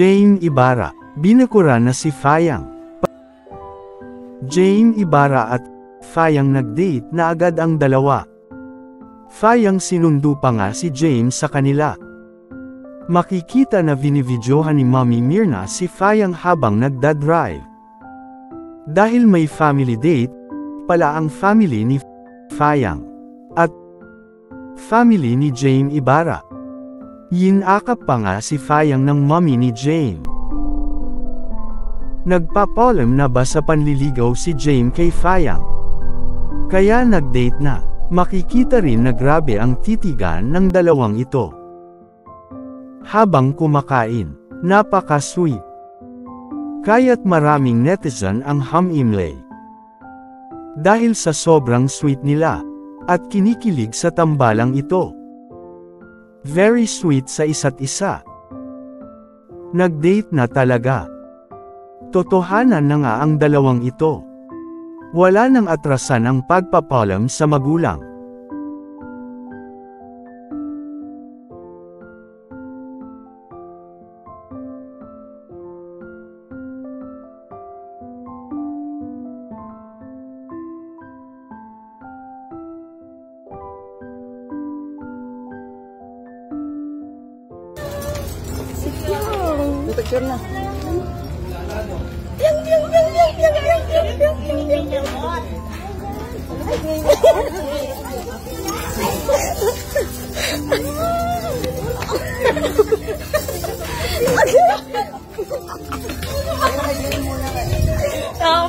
Jane Ibarra, binakuran na si Fayang. Jane Ibarra at Fayang nag-date na agad ang dalawa. Fayang sinundo pa nga si James sa kanila. Makikita na binibidyohan ni Mami Myrna si Fayang habang nagdadrive. Dahil may family date pala ang family ni Fayang at family ni Jane Ibarra. Yinakap pa nga si Fayang ng mami ni Jane. Nagpapalam na ba sa panliligaw si Jane kay Fayang? Kaya nag-date na. Makikita rin na grabe ang titigan ng dalawang ito. Habang kumakain, napaka-sweet. Kaya't maraming netizen ang humimlay. Dahil sa sobrang sweet nila, at kinikilig sa tambalang ito. Very sweet sa isa't isa. Nag-date na talaga. Totohanan na nga ang dalawang ito. Wala nang atrasan ang pagpapalam sa magulang. Picture na.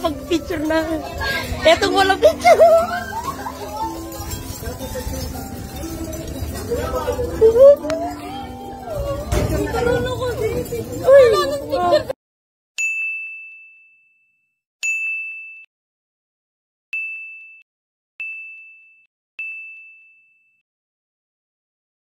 Pag-picture na. Etong walang picture. Picture na.